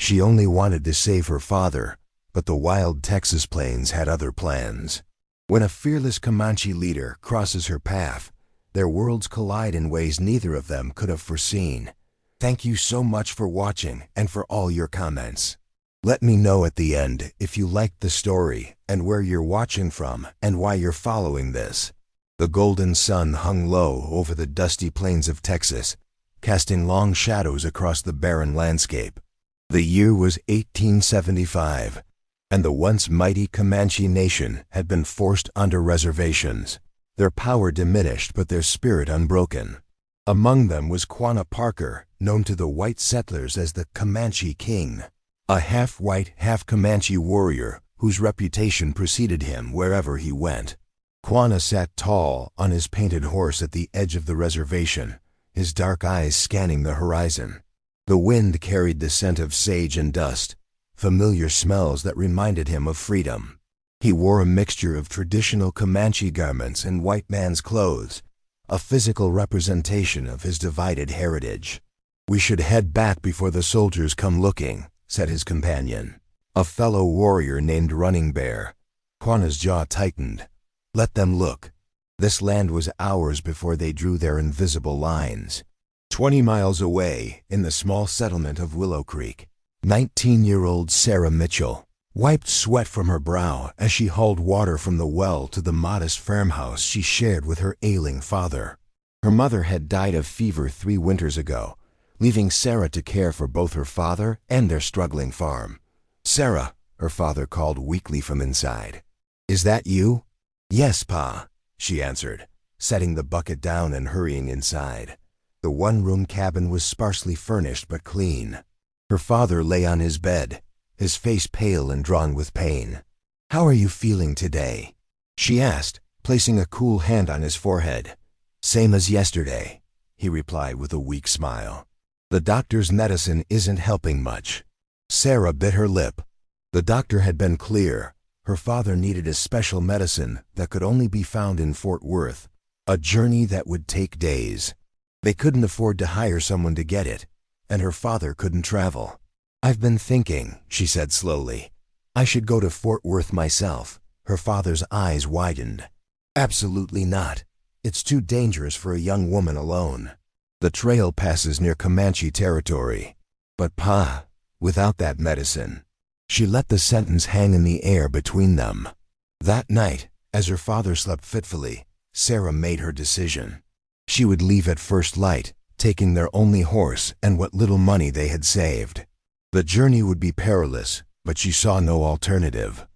She only wanted to save her father, but the wild Texas plains had other plans. When a fearless Comanche leader crosses her path, their worlds collide in ways neither of them could have foreseen. Thank you so much for watching and for all your comments. Let me know at the end if you liked the story and where you're watching from and why you're following this. The golden sun hung low over the dusty plains of Texas, casting long shadows across the barren landscape. The year was 1875, and the once mighty Comanche nation had been forced onto reservations, their power diminished but their spirit unbroken. Among them was Quanah Parker, known to the white settlers as the Comanche King, a half-white, half-Comanche warrior whose reputation preceded him wherever he went. Quana sat tall on his painted horse at the edge of the reservation, his dark eyes scanning the horizon. The wind carried the scent of sage and dust, familiar smells that reminded him of freedom. He wore a mixture of traditional Comanche garments and white man's clothes, a physical representation of his divided heritage. "We should head back before the soldiers come looking," said his companion, a fellow warrior named Running Bear. Quanah's jaw tightened. Let them look. This land was ours before they drew their invisible lines. 20 miles away, in the small settlement of Willow Creek, 19-year-old Sarah Mitchell wiped sweat from her brow as she hauled water from the well to the modest farmhouse she shared with her ailing father. Her mother had died of fever 3 winters ago, leaving Sarah to care for both her father and their struggling farm. "Sarah," her father called weakly from inside. "Is that you?" "Yes, Pa," she answered, setting the bucket down and hurrying inside. The one-room cabin was sparsely furnished but clean. Her father lay on his bed, his face pale and drawn with pain. "How are you feeling today?" she asked, placing a cool hand on his forehead. "Same as yesterday," he replied with a weak smile. "The doctor's medicine isn't helping much." Sarah bit her lip. The doctor had been clear. Her father needed a special medicine that could only be found in Fort Worth, a journey that would take days. They couldn't afford to hire someone to get it, and her father couldn't travel. "I've been thinking," she said slowly. "I should go to Fort Worth myself." Her father's eyes widened. "Absolutely not. It's too dangerous for a young woman alone. The trail passes near Comanche territory." "But Pa, without that medicine." She let the sentence hang in the air between them. That night, as her father slept fitfully, Sarah made her decision. She would leave at first light, taking their only horse and what little money they had saved. The journey would be perilous, but she saw no alternative.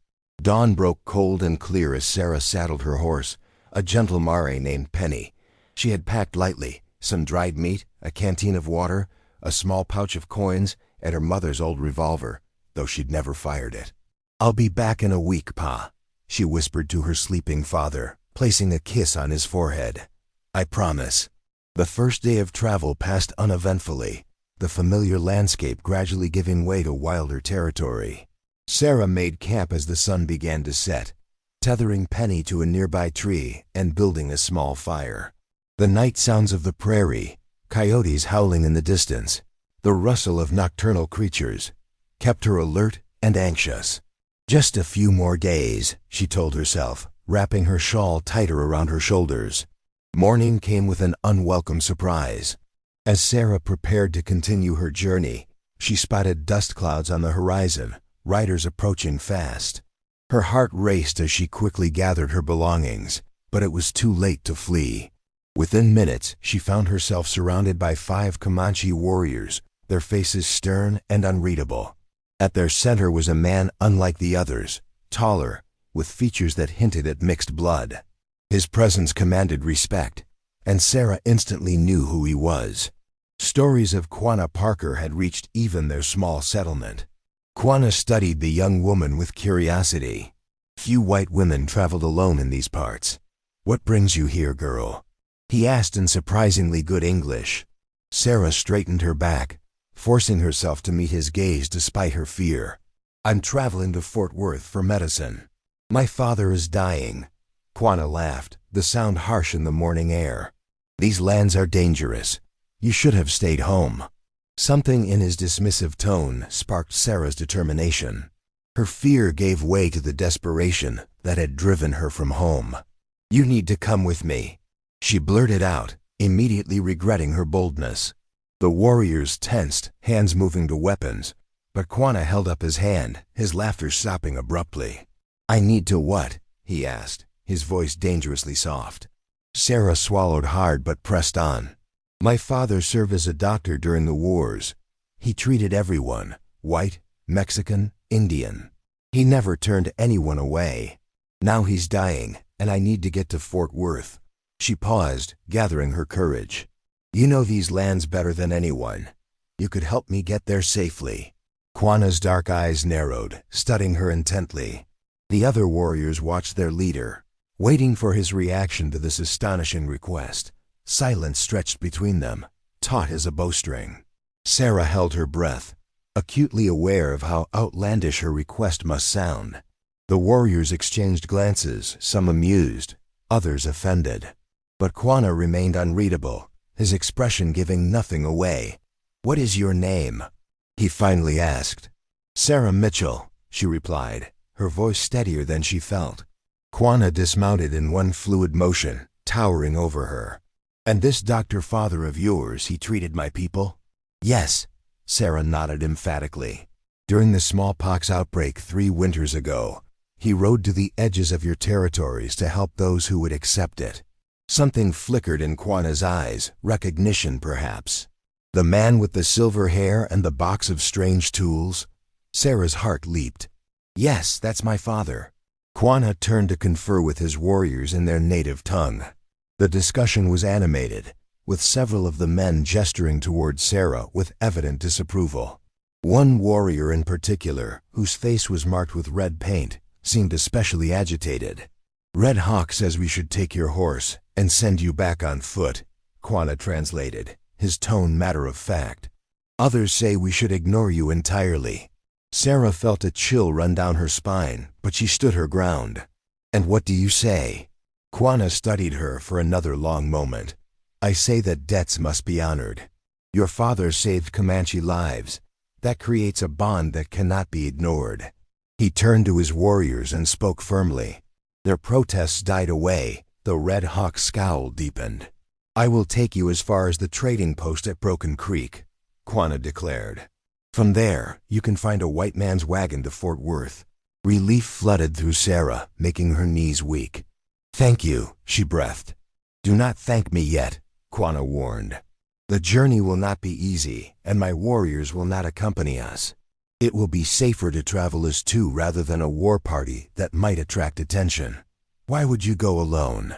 Dawn broke cold and clear as Sarah saddled her horse, a gentle mare named Penny. She had packed lightly, some dried meat, a canteen of water, a small pouch of coins, and her mother's old revolver, though she'd never fired it. "I'll be back in a week, Pa," she whispered to her sleeping father, placing a kiss on his forehead. "I promise." The first day of travel passed uneventfully, the familiar landscape gradually giving way to wilder territory. Sarah made camp as the sun began to set, tethering Penny to a nearby tree and building a small fire. The night sounds of the prairie, coyotes howling in the distance, the rustle of nocturnal creatures, kept her alert and anxious. Just a few more days, she told herself, wrapping her shawl tighter around her shoulders. Morning came with an unwelcome surprise. As Sarah prepared to continue her journey, she spotted dust clouds on the horizon, riders approaching fast. Her heart raced as she quickly gathered her belongings, but it was too late to flee. Within minutes, she found herself surrounded by 5 Comanche warriors, their faces stern and unreadable. At their center was a man unlike the others, taller, with features that hinted at mixed blood. His presence commanded respect, and Sarah instantly knew who he was. Stories of Quanah Parker had reached even their small settlement. Quana studied the young woman with curiosity. Few white women traveled alone in these parts. "What brings you here, girl?" he asked in surprisingly good English. Sarah straightened her back, forcing herself to meet his gaze despite her fear. "I'm traveling to Fort Worth for medicine. My father is dying." Quana laughed, the sound harsh in the morning air. "These lands are dangerous. You should have stayed home." Something in his dismissive tone sparked Sarah's determination. Her fear gave way to the desperation that had driven her from home. "You need to come with me," she blurted out, immediately regretting her boldness. The warriors tensed, hands moving to weapons, but Quana held up his hand, his laughter stopping abruptly. "I need to what?" he asked, his voice dangerously soft. Sarah swallowed hard but pressed on. "My father served as a doctor during the wars. He treated everyone, white, Mexican, Indian. He never turned anyone away. Now he's dying, and I need to get to Fort Worth." She paused, gathering her courage. "You know these lands better than anyone. You could help me get there safely." Quana's dark eyes narrowed, studying her intently. The other warriors watched their leader, waiting for his reaction to this astonishing request. Silence stretched between them, taut as a bowstring. Sarah held her breath, acutely aware of how outlandish her request must sound. The warriors exchanged glances, some amused, others offended. But Quana remained unreadable, his expression giving nothing away. "What is your name?" he finally asked. "Sarah Mitchell," she replied, her voice steadier than she felt. Quana dismounted in one fluid motion, towering over her. "And this doctor father of yours, he treated my people?" "Yes," Sarah nodded emphatically. "During the smallpox outbreak 3 winters ago, he rode to the edges of your territories to help those who would accept it." Something flickered in Quana's eyes, recognition perhaps. The man with the silver hair and the box of strange tools? Sarah's heart leaped. "Yes, that's my father." Quana turned to confer with his warriors in their native tongue. The discussion was animated, with several of the men gesturing toward Sarah with evident disapproval. One warrior in particular, whose face was marked with red paint, seemed especially agitated. "Red Hawk says we should take your horse and send you back on foot," Quana translated, his tone matter of fact. "Others say we should ignore you entirely." Sarah felt a chill run down her spine, but she stood her ground. "And what do you say?" Quana studied her for another long moment. "I say that debts must be honored. Your father saved Comanche lives. That creates a bond that cannot be ignored." He turned to his warriors and spoke firmly. Their protests died away, the Red Hawk's scowl deepened. "I will take you as far as the trading post at Broken Creek," Quana declared. "From there, you can find a white man's wagon to Fort Worth." Relief flooded through Sarah, making her knees weak. "Thank you," she breathed. "Do not thank me yet," Quana warned. "The journey will not be easy, and my warriors will not accompany us. It will be safer to travel as two rather than a war party that might attract attention." "Why would you go alone?"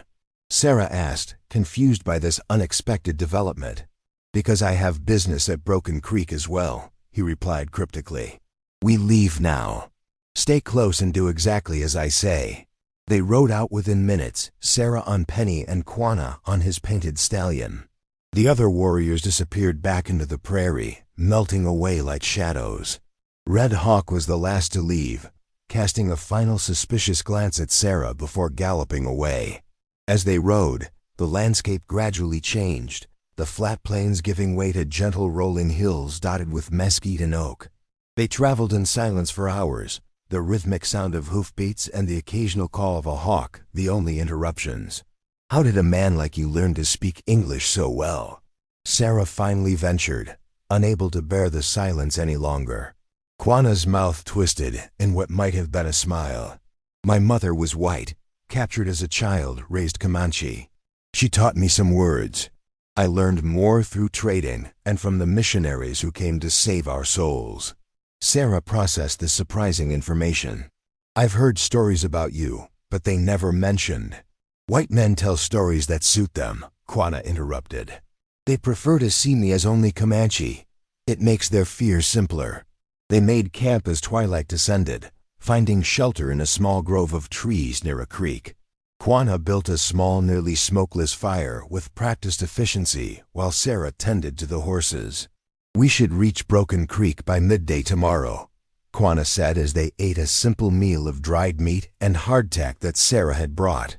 Sarah asked, confused by this unexpected development. "Because I have business at Broken Creek as well," he replied cryptically. "We leave now. Stay close and do exactly as I say." They rode out within minutes, Sarah on Penny and Quana on his painted stallion. The other warriors disappeared back into the prairie, melting away like shadows. Red Hawk was the last to leave, casting a final suspicious glance at Sarah before galloping away. As they rode, the landscape gradually changed, the flat plains giving way to gentle rolling hills dotted with mesquite and oak. They traveled in silence for hours, the rhythmic sound of hoofbeats and the occasional call of a hawk the only interruptions. "How did a man like you learn to speak English so well?" Sarah finally ventured, unable to bear the silence any longer. Quana's mouth twisted in what might have been a smile. "My mother was white, captured as a child, raised Comanche. She taught me some words. I learned more through trading and from the missionaries who came to save our souls." Sarah processed this surprising information. "I've heard stories about you, but they never mentioned." "White men tell stories that suit them," Quana interrupted. "They prefer to see me as only Comanche. It makes their fear simpler." They made camp as twilight descended, finding shelter in a small grove of trees near a creek. Quana built a small, nearly smokeless fire with practiced efficiency while Sarah tended to the horses. "We should reach Broken Creek by midday tomorrow," Quana said as they ate a simple meal of dried meat and hardtack that Sarah had brought.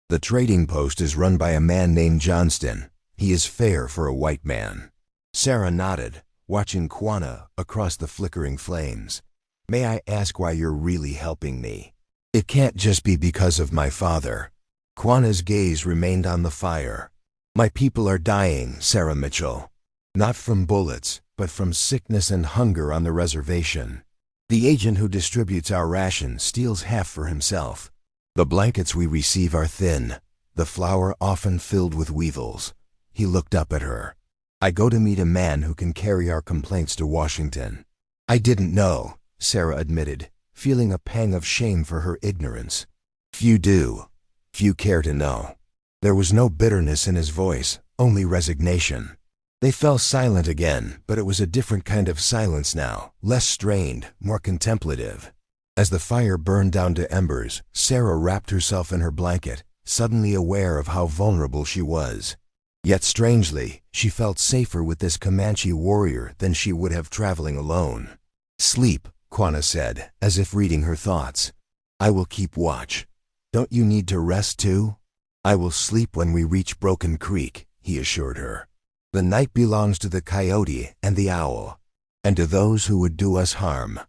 "The trading post is run by a man named Johnston. He is fair for a white man." Sarah nodded, watching Quana across the flickering flames. "May I ask why you're really helping me?" "It can't just be because of my father." Quana's gaze remained on the fire. "My people are dying, Sarah Mitchell. Not from bullets, but from sickness and hunger on the reservation. The agent who distributes our rations steals half for himself. The blankets we receive are thin, the flour often filled with weevils." He looked up at her. "I go to meet a man who can carry our complaints to Washington." "I didn't know," Sarah admitted, feeling a pang of shame for her ignorance. "Few do. Few care to know." There was no bitterness in his voice, only resignation. They fell silent again, but it was a different kind of silence now, less strained, more contemplative. As the fire burned down to embers, Sarah wrapped herself in her blanket, suddenly aware of how vulnerable she was. Yet strangely, she felt safer with this Comanche warrior than she would have traveling alone. "Sleep," Quana said, as if reading her thoughts. "I will keep watch. Don't you need to rest too?" "I will sleep when we reach Broken Creek," he assured her. "The night belongs to the coyote and the owl, and to those who would do us harm."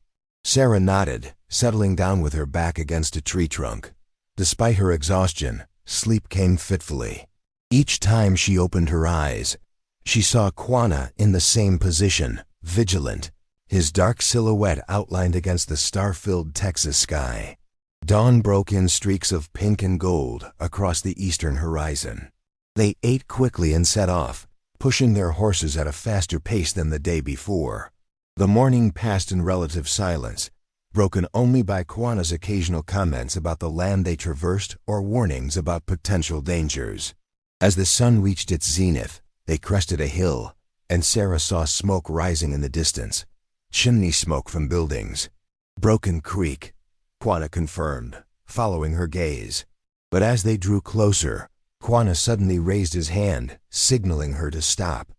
Sarah nodded, settling down with her back against a tree trunk. Despite her exhaustion, sleep came fitfully. Each time she opened her eyes, she saw Quana in the same position, vigilant, his dark silhouette outlined against the star-filled Texas sky. Dawn broke in streaks of pink and gold across the eastern horizon. They ate quickly and set off, pushing their horses at a faster pace than the day before. The morning passed in relative silence, broken only by Quana's occasional comments about the land they traversed or warnings about potential dangers. As the sun reached its zenith, they crested a hill, and Sarah saw smoke rising in the distance, chimney smoke from buildings. "Broken Creek," Quana confirmed, following her gaze. But as they drew closer, Quana suddenly raised his hand, signaling her to stop.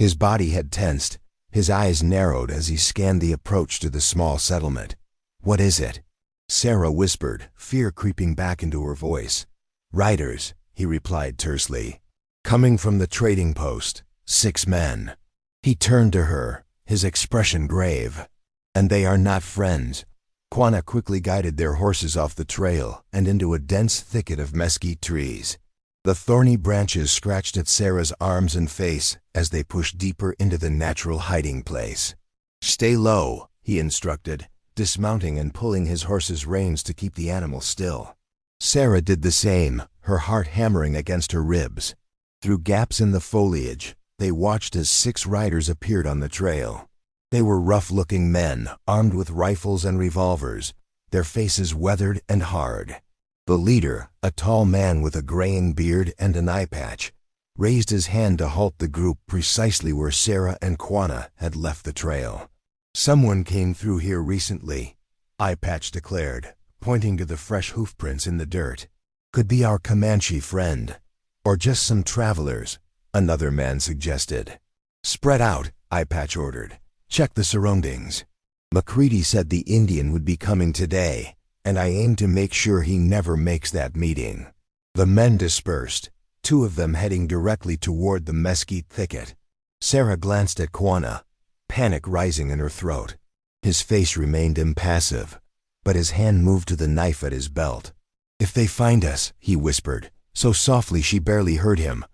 His body had tensed, his eyes narrowed as he scanned the approach to the small settlement. "What is it?" Sarah whispered, fear creeping back into her voice. "Riders," he replied tersely. "Coming from the trading post, 6 men." He turned to her, his expression grave. "And they are not friends." Quana quickly guided their horses off the trail and into a dense thicket of mesquite trees. The thorny branches scratched at Sarah's arms and face as they pushed deeper into the natural hiding place. "Stay low," he instructed, dismounting and pulling his horse's reins to keep the animal still. Sarah did the same, her heart hammering against her ribs. Through gaps in the foliage, they watched as 6 riders appeared on the trail. They were rough-looking men, armed with rifles and revolvers, their faces weathered and hard. The leader, a tall man with a graying beard and an eye patch, raised his hand to halt the group precisely where Sarah and Quana had left the trail. "Someone came through here recently," Eye Patch declared, pointing to the fresh hoofprints in the dirt. "Could be our Comanche friend, or just some travelers," another man suggested. "Spread out," Eye Patch ordered. "Check the surroundings." McCready said the Indian would be coming today, and I aim to make sure he never makes that meeting. The men dispersed, 2 of them heading directly toward the mesquite thicket. Sarah glanced at Quana, panic rising in her throat. His face remained impassive, but his hand moved to the knife at his belt. "If they find us," he whispered, so softly she barely heard him,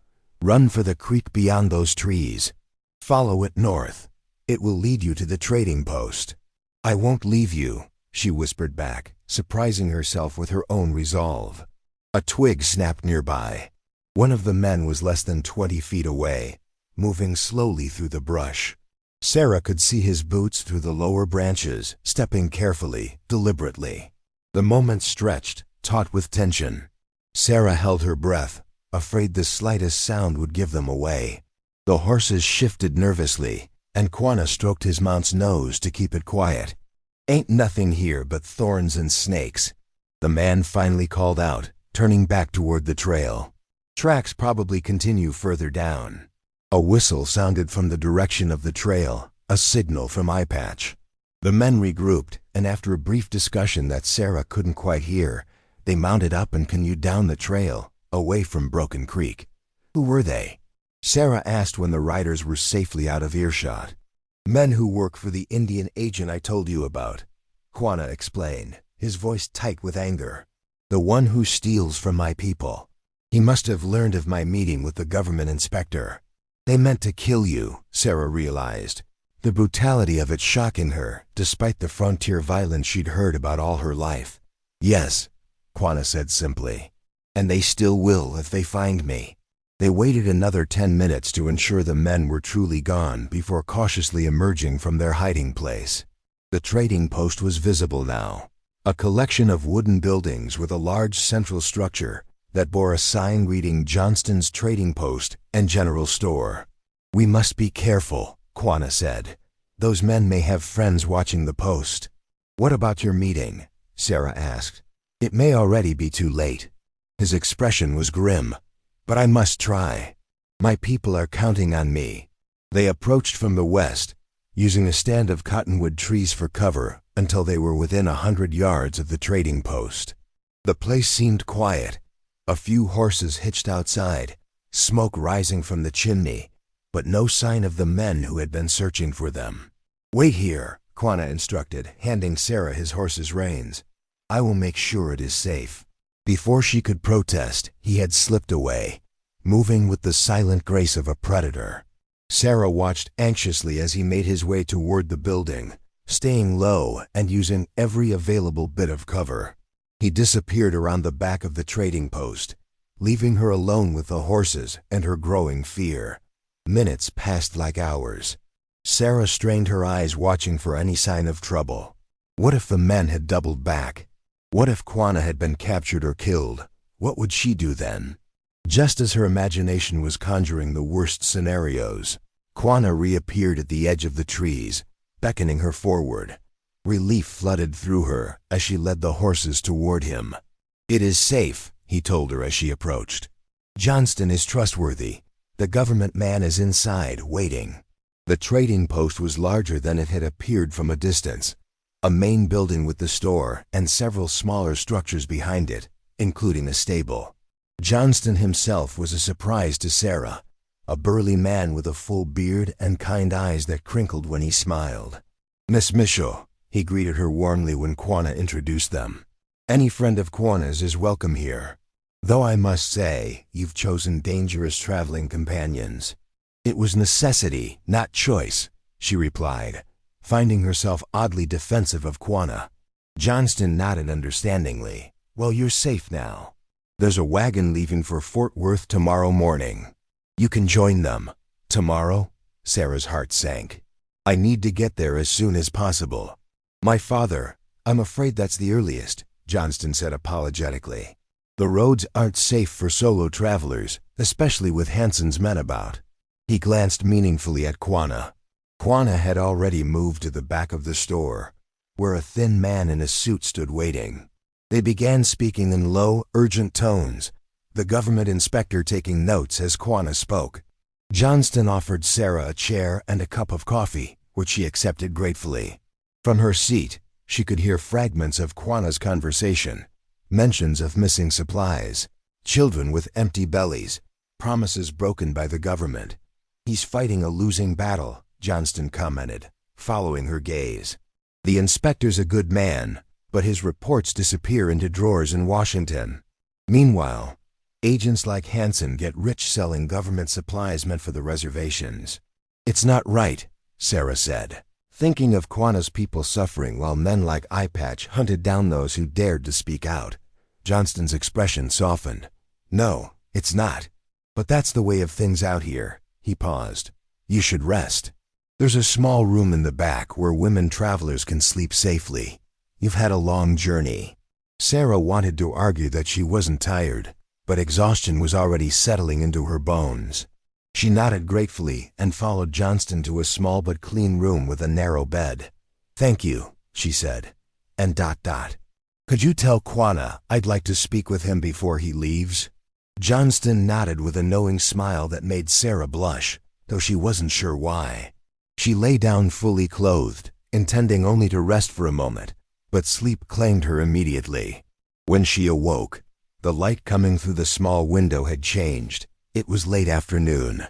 "run for the creek beyond those trees. Follow it north. It will lead you to the trading post." "I won't leave you," she whispered back, surprising herself with her own resolve. A twig snapped nearby. One of the men was less than 20 feet away, moving slowly through the brush. Sarah could see his boots through the lower branches, stepping carefully, deliberately. The moment stretched, taut with tension. Sarah held her breath, afraid the slightest sound would give them away. The horses shifted nervously, and Quana stroked his mount's nose to keep it quiet. "Ain't nothing here but thorns and snakes," the man finally called out, turning back toward the trail. "Tracks probably continue further down." A whistle sounded from the direction of the trail, a signal from Eye Patch. The men regrouped, and after a brief discussion that Sarah couldn't quite hear, they mounted up and canoed down the trail, away from Broken Creek. "Who were they?" Sarah asked when the riders were safely out of earshot. Men who work for the Indian agent I told you about, Quana explained, his voice tight with anger. The one who steals from my people. He must have learned of my meeting with the government inspector. They meant to kill you, Sarah realized, the brutality of it shocking her, despite the frontier violence she'd heard about all her life. Yes, Quana said simply. And they still will if they find me. They waited another 10 minutes to ensure the men were truly gone before cautiously emerging from their hiding place. The trading post was visible now, a collection of wooden buildings with a large central structure that bore a sign reading Johnston's Trading Post and General Store. We must be careful, Quana said. Those men may have friends watching the post. What about your meeting? Sarah asked. It may already be too late. His expression was grim. But I must try. My people are counting on me. They approached from the west, using a stand of cottonwood trees for cover until they were within 100 yards of the trading post. The place seemed quiet. A few horses hitched outside, smoke rising from the chimney, but no sign of the men who had been searching for them. Wait here, Quana instructed, handing Sarah his horse's reins. I will make sure it is safe. Before she could protest, he had slipped away, moving with the silent grace of a predator. Sarah watched anxiously as he made his way toward the building, staying low and using every available bit of cover. He disappeared around the back of the trading post, leaving her alone with the horses and her growing fear. Minutes passed like hours. Sarah strained her eyes, watching for any sign of trouble. What if the men had doubled back? What if Quana had been captured or killed? What would she do then? Just as her imagination was conjuring the worst scenarios, Quana reappeared at the edge of the trees, beckoning her forward. Relief flooded through her as she led the horses toward him. It is safe, he told her as she approached. Johnston is trustworthy. The government man is inside, waiting. The trading post was larger than it had appeared from a distance. A main building with the store and several smaller structures behind it, including a stable. Johnston himself was a surprise to Sarah, a burly man with a full beard and kind eyes that crinkled when he smiled. Miss Mitchell, he greeted her warmly when Quana introduced them. Any friend of Quana's is welcome here. Though I must say, you've chosen dangerous traveling companions. It was necessity, not choice, she replied, finding herself oddly defensive of Quana. Johnston nodded understandingly. Well, you're safe now. There's a wagon leaving for Fort Worth tomorrow morning. You can join them. Tomorrow? Sarah's heart sank. I need to get there as soon as possible. My father, I'm afraid that's the earliest, Johnston said apologetically. The roads aren't safe for solo travelers, especially with Hanson's men about. He glanced meaningfully at Quana. Quana had already moved to the back of the store, where a thin man in a suit stood waiting. They began speaking in low, urgent tones, the government inspector taking notes as Quana spoke. Johnston offered Sarah a chair and a cup of coffee, which she accepted gratefully. From her seat, she could hear fragments of Quana's conversation, mentions of missing supplies, children with empty bellies, promises broken by the government. He's fighting a losing battle, Johnston commented, following her gaze. The inspector's a good man, but his reports disappear into drawers in Washington. Meanwhile, agents like Hanson get rich selling government supplies meant for the reservations. It's not right, Sarah said, thinking of Quana's people suffering while men like Eye Patch hunted down those who dared to speak out. Johnston's expression softened. No, it's not. But that's the way of things out here. He paused. You should rest. There's a small room in the back where women travelers can sleep safely. You've had a long journey. Sarah wanted to argue that she wasn't tired, but exhaustion was already settling into her bones. She nodded gratefully and followed Johnston to a small but clean room with a narrow bed. Thank you, she said. And ... Could you tell Quana I'd like to speak with him before he leaves? Johnston nodded with a knowing smile that made Sarah blush, though she wasn't sure why. She lay down fully clothed, intending only to rest for a moment, but sleep claimed her immediately. When she awoke, the light coming through the small window had changed. It was late afternoon.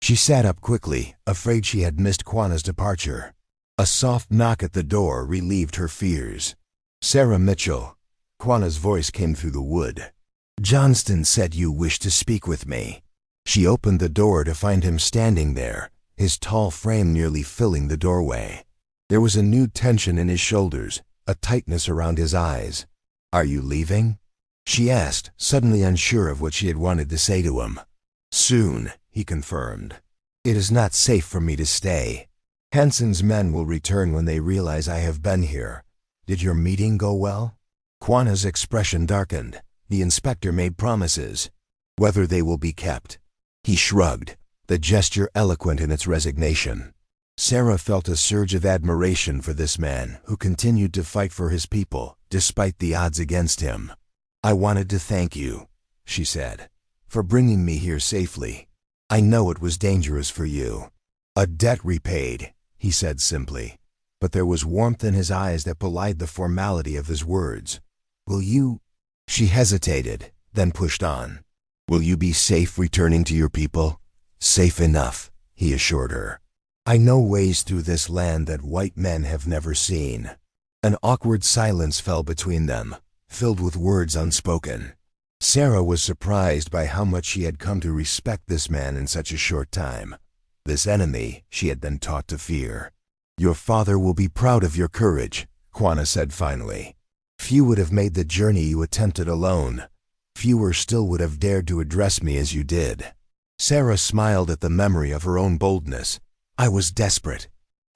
She sat up quickly, afraid she had missed Quanah's departure. A soft knock at the door relieved her fears. "Sarah Mitchell." Quanah's voice came through the wood. "Johnston said you wished to speak with me." She opened the door to find him standing there, his tall frame nearly filling the doorway. There was a new tension in his shoulders, a tightness around his eyes. "Are you leaving?" she asked, suddenly unsure of what she had wanted to say to him. "Soon," he confirmed. "It is not safe for me to stay. Hansen's men will return when they realize I have been here. Did your meeting go well?" Quanah's expression darkened. The inspector made promises. Whether they will be kept? He shrugged, the gesture eloquent in its resignation. Sarah felt a surge of admiration for this man who continued to fight for his people, despite the odds against him. "I wanted to thank you," she said, "for bringing me here safely. I know it was dangerous for you." "A debt repaid," he said simply, but there was warmth in his eyes that belied the formality of his words. "Will you—" She hesitated, then pushed on. "Will you be safe returning to your people?" "Safe enough," he assured her. "I know ways through this land that white men have never seen." An awkward silence fell between them, filled with words unspoken. Sarah was surprised by how much she had come to respect this man in such a short time. This enemy she had been taught to fear. "Your father will be proud of your courage," Quanah said finally. "Few would have made the journey you attempted alone. Fewer still would have dared to address me as you did." Sarah smiled at the memory of her own boldness. "I was desperate."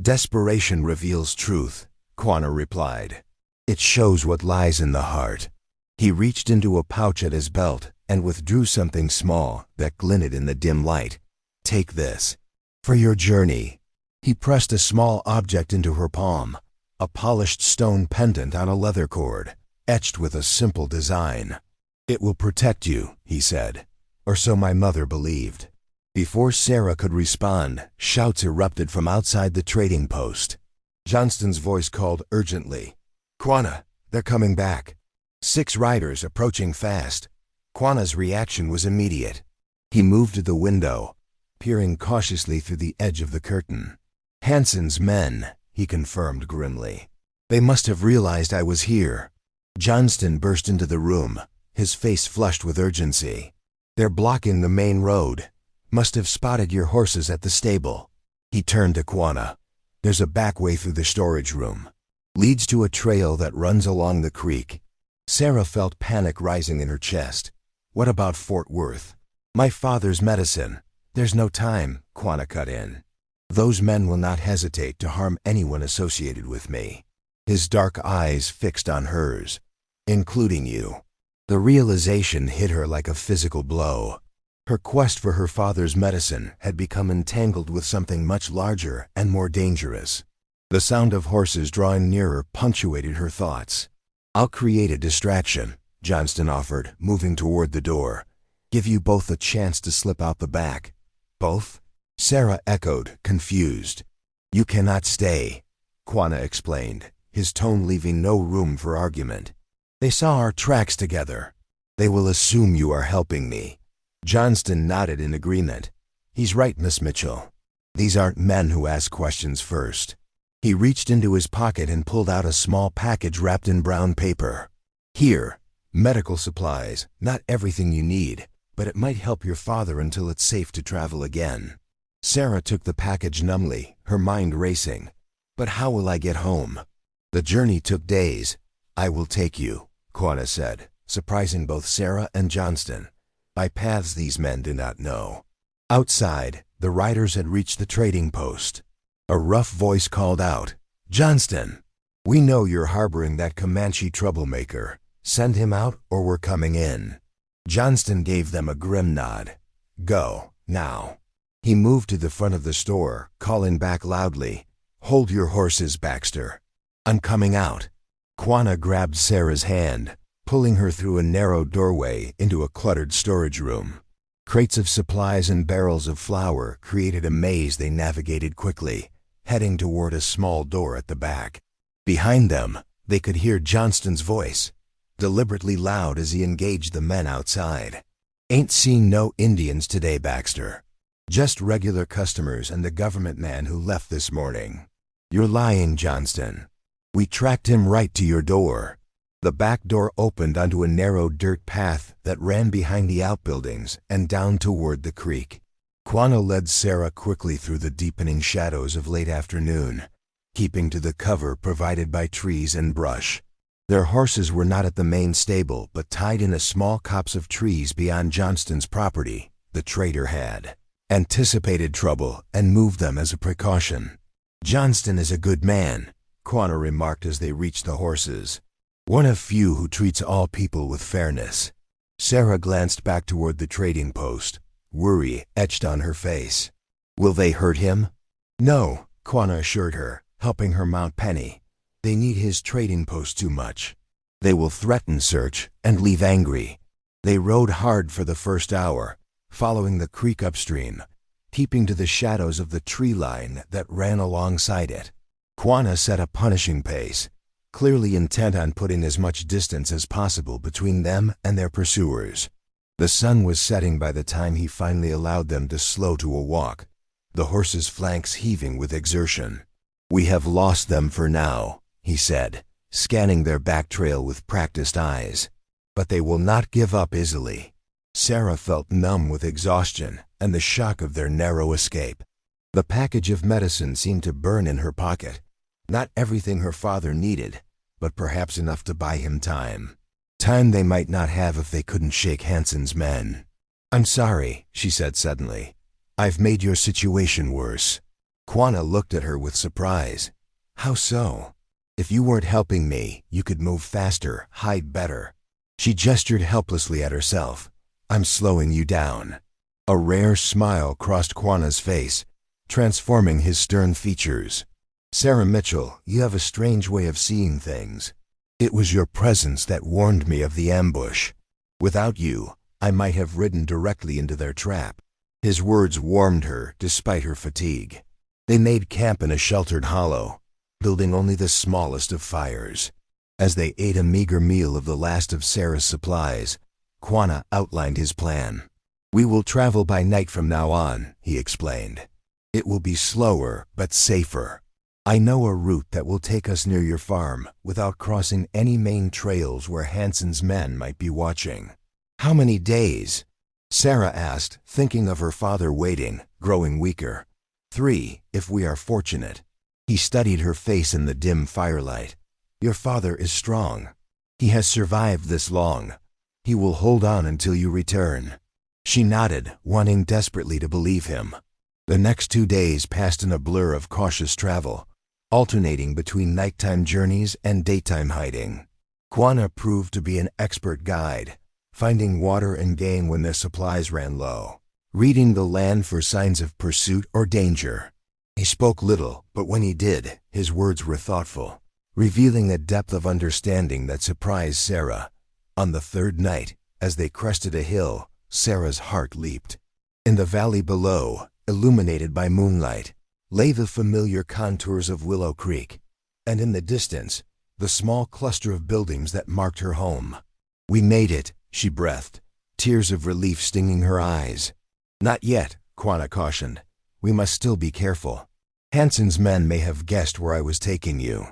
"Desperation reveals truth," Quanah replied. "It shows what lies in the heart." He reached into a pouch at his belt and withdrew something small that glinted in the dim light. "Take this. For your journey." He pressed a small object into her palm, a polished stone pendant on a leather cord, etched with a simple design. "It will protect you," he said, "or so my mother believed." Before Sarah could respond, shouts erupted from outside the trading post. Johnston's voice called urgently, "Quanah, they're coming back." 6 riders approaching fast. Quanah's reaction was immediate. He moved to the window, peering cautiously through the edge of the curtain. "Hansen's men," he confirmed grimly. "They must have realized I was here." Johnston burst into the room, his face flushed with urgency. "They're blocking the main road. Must have spotted your horses at the stable." He turned to Quanah. "There's a back way through the storage room. Leads to a trail that runs along the creek." Sarah felt panic rising in her chest. "What about Fort Worth?" "My father's medicine." "There's no time," Quanah cut in. "Those men will not hesitate to harm anyone associated with me." His dark eyes fixed on hers. "Including you." The realization hit her like a physical blow. Her quest for her father's medicine had become entangled with something much larger and more dangerous. The sound of horses drawing nearer punctuated her thoughts. "I'll create a distraction," Johnston offered, moving toward the door. "Give you both a chance to slip out the back." "Both?" Sarah echoed, confused. "You cannot stay," Quanah explained, his tone leaving no room for argument. "They saw our tracks together. They will assume you are helping me." Johnston nodded in agreement. "He's right, Miss Mitchell. These aren't men who ask questions first." He reached into his pocket and pulled out a small package wrapped in brown paper. "Here, medical supplies, not everything you need, but it might help your father until it's safe to travel again." Sarah took the package numbly, her mind racing. "But how will I get home?" "The journey took days." "I will take you," Quana said, surprising both Sarah and Johnston. By paths these men did not know. Outside, the riders had reached the trading post. A rough voice called out, "Johnston, we know you're harboring that Comanche troublemaker. Send him out or we're coming in." Johnston gave them a grim nod. "Go, now." He moved to the front of the store, calling back loudly, "Hold your horses, Baxter. I'm coming out." Quana grabbed Sarah's hand, pulling her through a narrow doorway into a cluttered storage room. Crates of supplies and barrels of flour created a maze they navigated quickly, heading toward a small door at the back. Behind them, they could hear Johnston's voice, deliberately loud as he engaged the men outside. "Ain't seen no Indians today, Baxter." Just regular customers and the government man who left this morning. You're lying, Johnston. We tracked him right to your door. The back door opened onto a narrow dirt path that ran behind the outbuildings and down toward the creek. Quana led Sarah quickly through the deepening shadows of late afternoon, keeping to the cover provided by trees and brush. Their horses were not at the main stable, but tied in a small copse of trees beyond Johnston's property. The trader had anticipated trouble and moved them as a precaution. Johnston is a good man, Quana remarked as they reached the horses. One of few who treats all people with fairness. Sarah glanced back toward the trading post, worry etched on her face. Will they hurt him? No, Quana assured her, helping her mount Penny. They need his trading post too much. They will threaten search and leave angry. They rode hard for the first hour, following the creek upstream, keeping to the shadows of the tree line that ran alongside it. Quana set a punishing pace, clearly intent on putting as much distance as possible between them and their pursuers. The sun was setting by the time he finally allowed them to slow to a walk, the horses' flanks heaving with exertion. We have lost them for now, he said, scanning their back trail with practiced eyes. But they will not give up easily. Sarah felt numb with exhaustion and the shock of their narrow escape. The package of medicine seemed to burn in her pocket. Not everything her father needed, but perhaps enough to buy him time. Time they might not have if they couldn't shake Hanson's men. I'm sorry, she said suddenly. I've made your situation worse. Quana looked at her with surprise. How so? If you weren't helping me, you could move faster, hide better. She gestured helplessly at herself. I'm slowing you down. A rare smile crossed Quana's face, transforming his stern features. Sarah Mitchell, you have a strange way of seeing things. It was your presence that warned me of the ambush. Without you, I might have ridden directly into their trap. His words warmed her despite her fatigue. They made camp in a sheltered hollow, building only the smallest of fires. As they ate a meager meal of the last of Sarah's supplies, Quana outlined his plan. We will travel by night from now on, he explained. It will be slower, but safer. I know a route that will take us near your farm without crossing any main trails where Hanson's men might be watching. How many days? Sarah asked, thinking of her father waiting, growing weaker. 3, if we are fortunate. He studied her face in the dim firelight. Your father is strong. He has survived this long. He will hold on until you return. She nodded, wanting desperately to believe him. The next 2 days passed in a blur of cautious travel, alternating between nighttime journeys and daytime hiding. Quana proved to be an expert guide, finding water and game when their supplies ran low, reading the land for signs of pursuit or danger. He spoke little, but when he did, his words were thoughtful, revealing a depth of understanding that surprised Sarah. On the third night, as they crested a hill, Sarah's heart leaped. In the valley below, illuminated by moonlight, lay the familiar contours of Willow Creek, and in the distance, the small cluster of buildings that marked her home. We made it, she breathed, tears of relief stinging her eyes. Not yet, Quana cautioned. We must still be careful. Hanson's men may have guessed where I was taking you.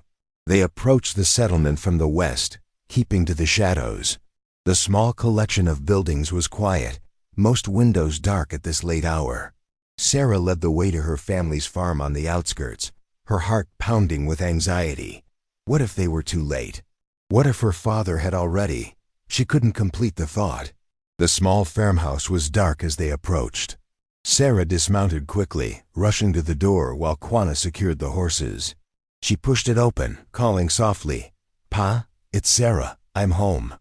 They approached the settlement from the west, keeping to the shadows. The small collection of buildings was quiet, most windows dark at this late hour. Sarah led the way to her family's farm on the outskirts, her heart pounding with anxiety. What if they were too late? What if her father had already? She couldn't complete the thought. The small farmhouse was dark as they approached. Sarah dismounted quickly, rushing to the door while Quana secured the horses. She pushed it open, calling softly, "Pa, it's Sarah, I'm home."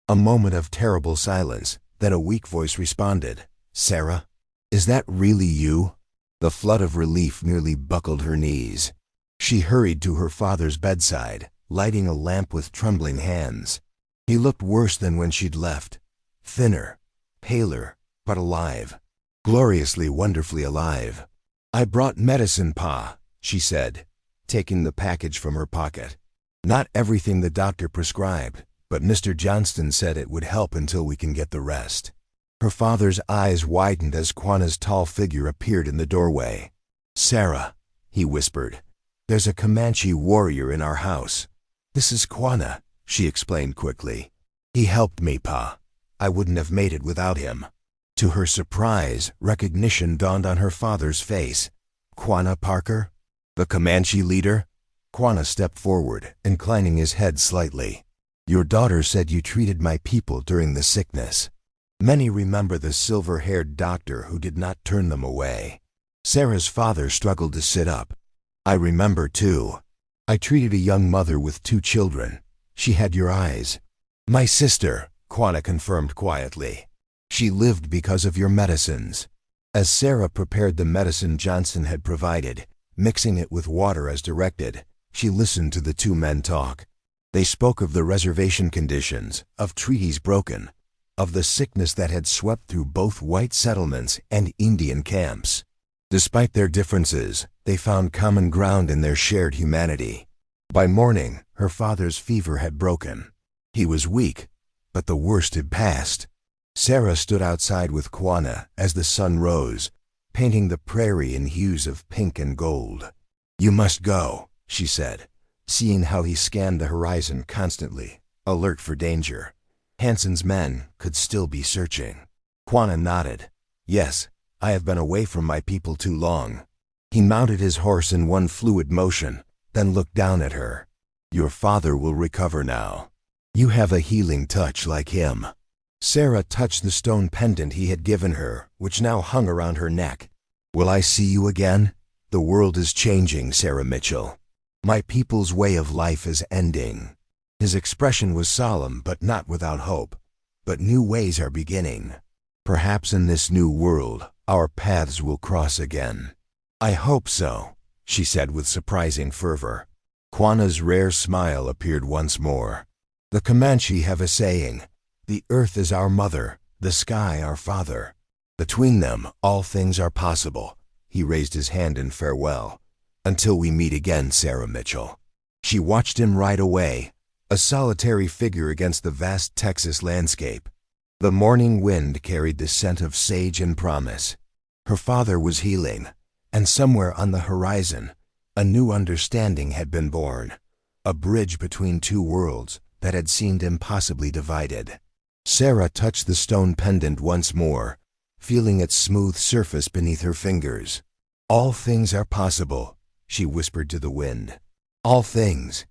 A moment of terrible silence, then a weak voice responded, "Sarah? Is that really you?" The flood of relief nearly buckled her knees. She hurried to her father's bedside, lighting a lamp with trembling hands. He looked worse than when she'd left. Thinner, paler, but alive. Gloriously, wonderfully alive. "I brought medicine, Pa," she said, taking the package from her pocket. "Not everything the doctor prescribed, but Mr. Johnston said it would help until we can get the rest." Her father's eyes widened as Quanah's tall figure appeared in the doorway. "Sarah," he whispered, "there's a Comanche warrior in our house." "This is Quanah," she explained quickly. "He helped me, Pa. I wouldn't have made it without him." To her surprise, recognition dawned on her father's face. "Quanah Parker? The Comanche leader?" Quanah stepped forward, inclining his head slightly. "Your daughter said you treated my people during the sickness." Many remember the silver-haired doctor who did not turn them away. Sarah's father struggled to sit up. "I remember, too. I treated a young mother with 2 children. She had your eyes." "My sister," Quanah confirmed quietly. "She lived because of your medicines." As Sarah prepared the medicine Johnson had provided, mixing it with water as directed, she listened to the 2 men talk. They spoke of the reservation conditions, of treaties broken, of the sickness that had swept through both white settlements and Indian camps. Despite their differences, they found common ground in their shared humanity. By morning, her father's fever had broken. He was weak, but the worst had passed. Sarah stood outside with Quanah as the sun rose, painting the prairie in hues of pink and gold. "You must go," she said, seeing how he scanned the horizon constantly, alert for danger. Hanson's men could still be searching. Quanah nodded. "Yes, I have been away from my people too long." He mounted his horse in one fluid motion, then looked down at her. "Your father will recover now. You have a healing touch like him." Sarah touched the stone pendant he had given her, which now hung around her neck. "Will I see you again? The world is changing, Sarah Mitchell. My people's way of life is ending." His expression was solemn, but not without hope. "But new ways are beginning. Perhaps in this new world, our paths will cross again." "I hope so," she said with surprising fervor. Quanah's rare smile appeared once more. "The Comanche have a saying, 'The earth is our mother, the sky our father.' Between them, all things are possible." He raised his hand in farewell. "Until we meet again, Sarah Mitchell." She watched him ride away, a solitary figure against the vast Texas landscape. The morning wind carried the scent of sage and promise. Her father was healing, and somewhere on the horizon, a new understanding had been born, a bridge between 2 worlds that had seemed impossibly divided. Sarah touched the stone pendant once more, feeling its smooth surface beneath her fingers. "All things are possible," she whispered to the wind. "All things,